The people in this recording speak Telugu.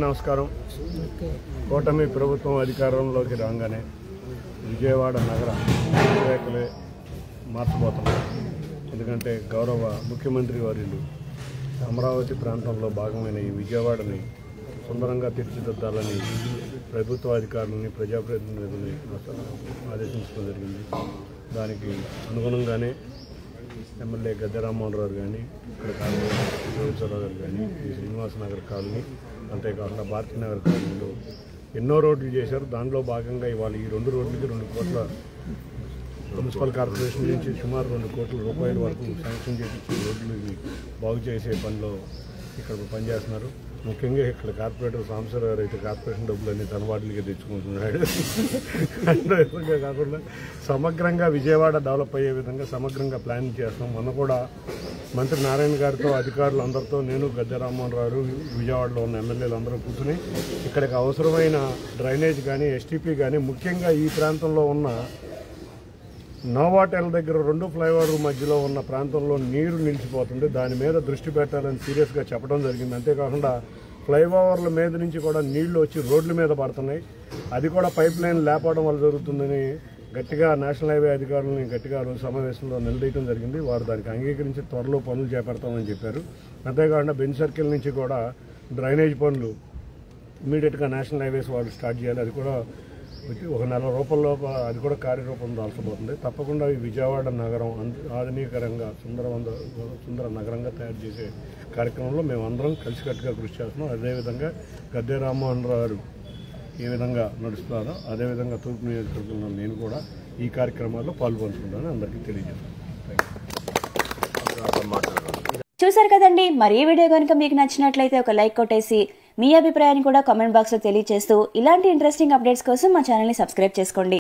నమస్కారం. కూటమి ప్రభుత్వం అధికారంలోకి రాగానే విజయవాడ నగర రూపురేఖలే మార్చబోతున్నారు. ఎందుకంటే గౌరవ ముఖ్యమంత్రి వర్యులు అమరావతి ప్రాంతంలో భాగమైన ఈ విజయవాడని సుందరంగా తీర్చిదిద్దాలని ప్రభుత్వ అధికారులని ప్రజాప్రతినిధులని ఆదేశించడం జరిగింది. దానికి అనుగుణంగానే ఎమ్మెల్యే గద్దె రామ్మోహన్ రావు కానీ, ఇక్కడ కాలనీ రావు గారు కానీ, ఈ శ్రీనివాస నగర్ కాలనీ, అంతేకాకుండా భారతీనగర్ కాలనీలో ఎన్నో రోడ్లు చేశారు. దానిలో భాగంగా ఇవాళ ఈ 2 రోడ్లకి 2 కోట్ల మున్సిపల్ కార్పొరేషన్ నుంచి సుమారు 2 కోట్ల రూపాయల వరకు శాంక్షన్ చేసి రోడ్లు ఇవి బాగు చేసే పనిలో ఇక్కడ పనిచేస్తున్నారు. ముఖ్యంగా ఇక్కడ కార్పొరేటర్ సాంబశివరావు గారు అయితే కార్పొరేషన్ డబ్బులన్నీ తన వాటికి తెచ్చుకుంటున్నాడు. అంతే కాకుండా సమగ్రంగా విజయవాడ డెవలప్ అయ్యే విధంగా సమగ్రంగా ప్లానింగ్ చేస్తాం. మొన్న కూడా మంత్రి నారాయణ గారితో అధికారులు అందరితో నేను గద్దె రామ్మోహన్ రావు విజయవాడలో ఉన్న ఎమ్మెల్యేలు అందరూ కూర్చుని ఇక్కడికి అవసరమైన డ్రైనేజ్ కానీ ఎస్టీపీ కానీ ముఖ్యంగా ఈ ప్రాంతంలో ఉన్న నోవాటెల్ దగ్గర 2 ఫ్లైఓవర్ మధ్యలో ఉన్న ప్రాంతంలో నీరు నిలిచిపోతుంది. దాని మీద దృష్టి పెట్టాలని సీరియస్గా చెప్పడం జరిగింది. అంతేకాకుండా ఫ్లైఓవర్ల మీద నుంచి కూడా నీళ్లు వచ్చి రోడ్ల మీద పడుతున్నాయి. అది కూడా పైప్ లైన్ లేపడం వల్ల జరుగుతుందని గట్టిగా నేషనల్ హైవే అధికారులని గట్టిగా సమావేశంలో నిలదీయడం జరిగింది. వారు దానికి అంగీకరించి త్వరలో పనులు చేపడతామని చెప్పారు. అంతేకాకుండా బెంచ్ సర్కిల్ నుంచి కూడా డ్రైనేజ్ పనులు ఇమీడియట్గా నేషనల్ హైవేస్ వాళ్ళు స్టార్ట్ చేయాలి. అది కూడా ఒక 4 రూపాయల్లో అది కూడా కార్యరూపం దాల్చబోతుంది. తప్పకుండా ఈ విజయవాడ నగరం ఆధునీకరంగా సుందర నగరంగా తయారు చేసే కార్యక్రమంలో మేము అందరం కలిసికట్టుగా కృషి చేస్తున్నాం. అదేవిధంగా గద్దె రామ్మోహన్ రావు గారు ఏ విధంగా నడుస్తున్నారో అదేవిధంగా తూర్పు నియోజకవర్గంలో నేను కూడా ఈ కార్యక్రమాల్లో పాల్గొంటున్నానని అందరికీ తెలియజేస్తాను. చూసారు కదండి. మరి ఈ వీడియో కనుక మీకు నచ్చినట్లయితే ఒక లైక్ కొట్టేసి మీ అభిప్రాయాన్ని కూడా కామెంట్ బాక్స్లో తెలియజేస్తూ ఇలాంటి ఇంట్రెస్టింగ్ అప్డేట్స్ కోసం మా ఛానల్ని సబ్స్క్రైబ్ చేసుకోండి.